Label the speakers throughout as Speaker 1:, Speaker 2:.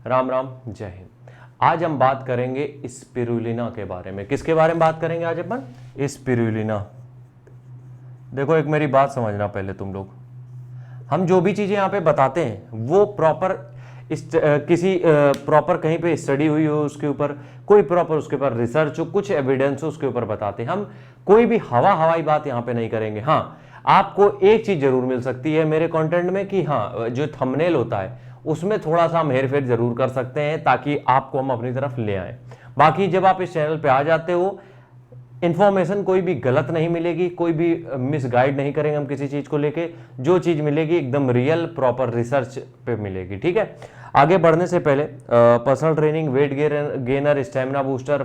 Speaker 1: राम राम, जय हिंद। आज हम बात करेंगे स्पिरुलिना के बारे में। किसके बारे में बात करेंगे आज अपन? स्पिरुलिना। देखो, एक मेरी बात समझना पहले तुम लोग। हम जो भी चीजें यहाँ पे बताते हैं वो प्रॉपर किसी प्रॉपर कहीं पे स्टडी हुई हो उसके ऊपर, कोई प्रॉपर उसके ऊपर रिसर्च हो, कुछ एविडेंस हो, उसके ऊपर बताते हैं। हम कोई भी हवाई बात यहाँ पे नहीं करेंगे। हाँ, आपको एक चीज जरूर मिल सकती है मेरे कंटेंट में कि हाँ, जो थंबनेल होता है उसमें थोड़ा सा हम हेर फेर जरूर कर सकते हैं ताकि आपको हम अपनी तरफ ले आए। बाकी जब आप इस चैनल पे आ जाते हो, इंफॉर्मेशन कोई भी गलत नहीं मिलेगी, कोई भी मिसगाइड नहीं करेंगे हम किसी चीज को लेके। जो चीज मिलेगी एकदम रियल प्रॉपर रिसर्च पे मिलेगी। ठीक है, आगे बढ़ने से पहले personal training, weight gainer, stamina booster,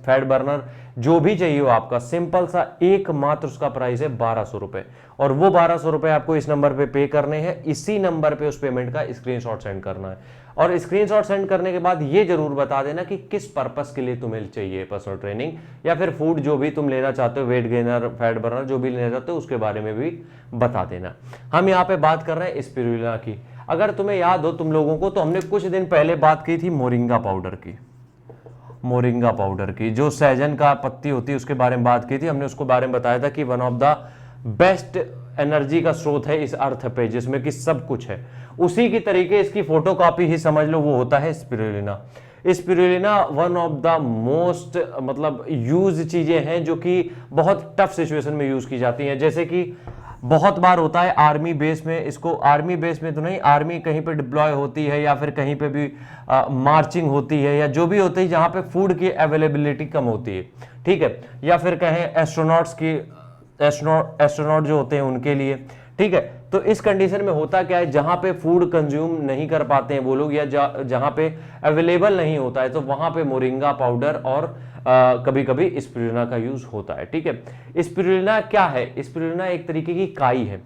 Speaker 1: fat burner, जो भी चाहिए हो आपका, सिंपल सा एकमात्र उसका प्राइस है 1200 रुपए। और वो 1200 रुपए आपको इस नंबर पे करने हैं। इसी नंबर पे उस पेमेंट का स्क्रीनशॉट सेंड करना है। और स्क्रीनशॉट सेंड करने के बाद ये जरूर बता देना कि किस पर्पस के लिए तुम्हें चाहिए पर्सनल ट्रेनिंग या फिर फूड, जो भी तुम लेना चाहते हो, वेट गेनर, फैट बर्नर, जो भी लेना चाहते हो उसके बारे में भी बता देना। हम यहाँ पे बात कर रहे हैं स्पिरुलिना की। अगर तुम्हें याद हो तुम लोगों को, तो हमने कुछ दिन पहले बात की थी मोरिंगा पाउडर की। मोरिंगा पाउडर की, जो सहजन का पत्ती होती है उसके बारे में बात की थी हमने। उसको बारे में बताया था कि one of the best energy का स्रोत है इस अर्थ पे, जिसमें कि सब कुछ है। उसी की तरीके इसकी फोटोकॉपी ही समझ लो, वो होता है spirulina. Spirulina one of the most मतलब यूज चीजें हैं जो कि बहुत टफ सिचुएशन में यूज की जाती हैं। जैसे कि बहुत बार होता है आर्मी बेस में, इसको आर्मी बेस में तो नहीं, आर्मी कहीं पे डिप्लॉय होती है या फिर कहीं पे भी मार्चिंग होती है या जो भी होती है जहां पे फूड की अवेलेबिलिटी कम होती है। ठीक है, या फिर कहें एस्ट्रोनॉट्स की, एस्ट्रोनॉट जो होते हैं उनके लिए। ठीक है, तो इस कंडीशन में होता क्या है, जहां पे फूड कंज्यूम नहीं कर पाते हैं वो लोग या जहां पे अवेलेबल नहीं होता है, तो वहां पे मोरिंगा पाउडर और कभी कभी स्पिरुलिना का यूज होता है। ठीक है, स्पिरुलिना क्या है? स्पिरुलिना एक तरीके की काई है।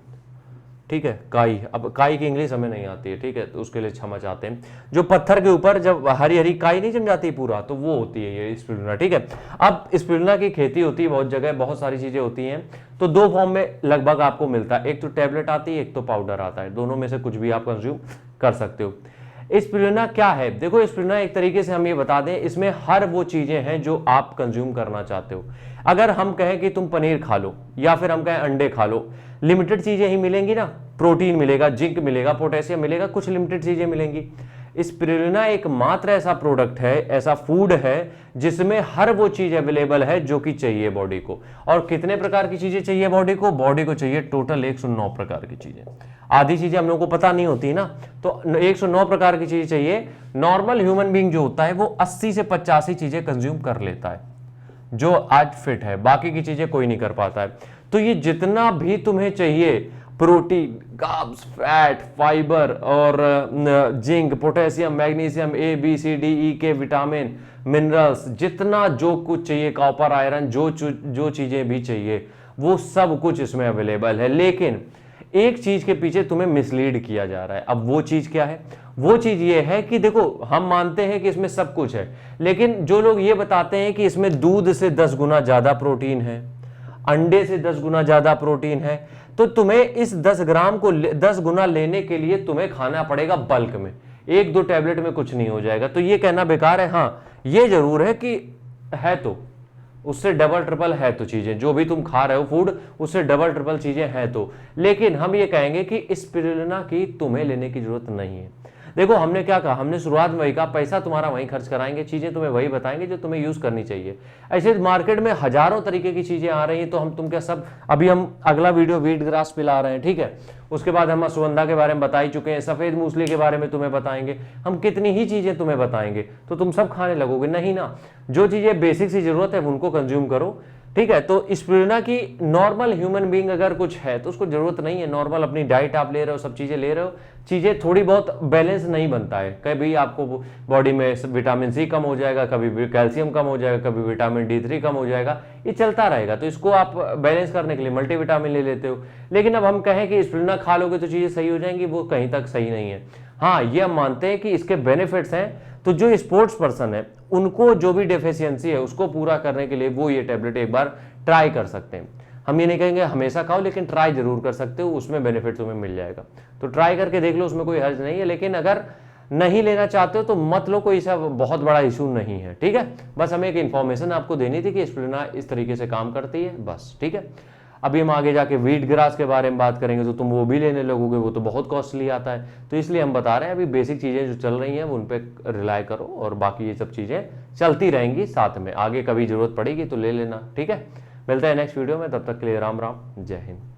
Speaker 1: ठीक है, काई। अब काई की इंग्लिश हमें नहीं आती है, ठीक है, तो उसके लिए क्षमा चाहते हैं। जो पत्थर के ऊपर जब हरी हरी काई नहीं जम जाती पूरा, तो वो होती है ये स्पिरुलिना। ठीक है, अब स्पिरुलिना की खेती होती है बहुत जगह, बहुत सारी चीजें होती हैं। तो दो फॉर्म में लगभग आपको मिलता है, एक तो टैबलेट आती है, एक तो पाउडर आता है। दोनों में से कुछ भी आप कंज्यूम कर सकते हो। स्पिरुलिना क्या है? देखो, स्पिरुलिना एक तरीके से हम ये बता दें, इसमें हर वो चीजें हैं जो आप कंज्यूम करना चाहते हो। अगर हम कहें कि तुम पनीर खा लो या फिर हम कहें अंडे खा लो, लिमिटेड चीजें ही मिलेंगी ना। प्रोटीन मिलेगा, जिंक मिलेगा, पोटेशियम मिलेगा, कुछ लिमिटेड चीजें मिलेंगी। स्पिरुलिना एकमात्र ऐसा प्रोडक्ट है, ऐसा फूड है जिसमें हर वो चीज अवेलेबल है जो कि चाहिए बॉडी को। और कितने प्रकार की चीजें चाहिए बॉडी को? बॉडी को चाहिए टोटल 109 प्रकार की चीजें। आधी चीजें हम लोगों को पता नहीं होती ना, तो 109 प्रकार की चीजें चाहिए। नॉर्मल ह्यूमन बीइंग जो होता है वो 80 से 85 चीजें कंज्यूम कर लेता है, जो आज फिट है। बाकी की चीजें कोई नहीं कर पाता है। तो ये जितना भी तुम्हें चाहिए, प्रोटीन, कार्ब्स, फैट, फाइबर और zinc, potassium, magnesium, A B C D E के विटामिन, मिनरल्स, जितना जो कुछ चाहिए, कॉपर, आयरन, जो चीजें भी चाहिए वो सब कुछ इसमें अवेलेबल है। लेकिन एक चीज के पीछे तुम्हें मिसलीड किया जा रहा है। अब वो चीज क्या है? वो चीज ये है कि देखो, हम मानते हैं कि इसमें सब कुछ है, लेकिन जो लोग ये बताते हैं कि इसमें दूध से 10 गुना ज्यादा प्रोटीन है, अंडे से 10 गुना ज्यादा प्रोटीन है, तो तुम्हें इस 10 ग्राम को 10 गुना लेने के लिए तुम्हें खाना पड़ेगा बल्क में। एक दो टैबलेट में कुछ नहीं हो जाएगा। तो ये कहना बेकार है। हाँ, ये जरूर है कि है तो उससे डबल ट्रिपल है तो चीजें, जो भी तुम खा रहे हो फूड, उससे डबल ट्रिपल चीजें हैं तो। लेकिन हम ये कहेंगे कि स्पिरुलिना की तुम्हें लेने की जरूरत नहीं है। देखो, हमने क्या कहा, हमने शुरुआत में वही कहा, पैसा तुम्हारा वहीं खर्च कराएंगे, चीजें तुम्हें वही बताएंगे जो तुम्हें यूज करनी चाहिए। ऐसे मार्केट में हजारों तरीके की चीजें आ रही हैं, तो हम तुम क्या सब, अभी हम अगला वीडियो व्हीट ग्रास पे ला रहे हैं। ठीक है, उसके बाद हम अश्वगंधा के बारे में बता ही चुके हैं, सफेद मूसली के बारे में तुम्हें बताएंगे, हम कितनी ही चीजें तुम्हें बताएंगे, तो तुम सब खाने लगोगे नहीं ना। जो चीजें बेसिक सी जरूरत है उनको कंज्यूम करो। ठीक है, तो स्पिरुलिना की नॉर्मल ह्यूमन बीइंग अगर कुछ है तो उसको जरूरत नहीं है। नॉर्मल अपनी डाइट आप ले रहे हो, सब चीजें ले रहे हो, चीजें थोड़ी बहुत बैलेंस नहीं बनता है। कभी आपको बॉडी में विटामिन सी कम हो जाएगा, कभी कैल्शियम कम हो जाएगा, कभी विटामिन D3 कम हो जाएगा, ये चलता रहेगा। तो इसको आप बैलेंस करने के लिए मल्टीविटामिन ले लेते हो। लेकिन अब हम कहें कि स्पिरुलिना खा लोगे तो चीजें सही हो जाएंगी, वो कहीं तक सही नहीं है। हाँ, ये हम मानते हैं कि इसके बेनिफिट्स हैं, तो जो स्पोर्ट्स पर्सन है उनको जो भी डेफिशिएंसी है उसको पूरा करने के लिए वो ये टैबलेट एक बार ट्राई कर सकते हैं। हम ये नहीं कहेंगे हमेशा खाओ, लेकिन ट्राई जरूर कर सकते हो, उसमें बेनिफिट तुम्हें मिल जाएगा। तो ट्राई करके देख लो, उसमें कोई हर्ज नहीं है। लेकिन अगर नहीं लेना चाहते हो तो मत लो, कोई सा बहुत बड़ा इशू नहीं है, ठीक है। बस हमें एक इन्फॉर्मेशन आपको देनी थी कि स्पिरुलिना इस तरीके से काम करती है, बस, ठीक है। अभी हम आगे जाके वीट ग्रास के बारे में बात करेंगे, तो तुम वो भी लेने लगोगे, वो तो बहुत कॉस्टली आता है, तो इसलिए हम बता रहे हैं अभी बेसिक चीज़ें जो चल रही हैं वो उन पर रिलाय करो, और बाकी ये सब चीज़ें चलती रहेंगी साथ में, आगे कभी जरूरत पड़ेगी तो ले लेना, ठीक है। मिलता है नेक्स्ट वीडियो में, तब तक के लिए राम राम, जय हिंद।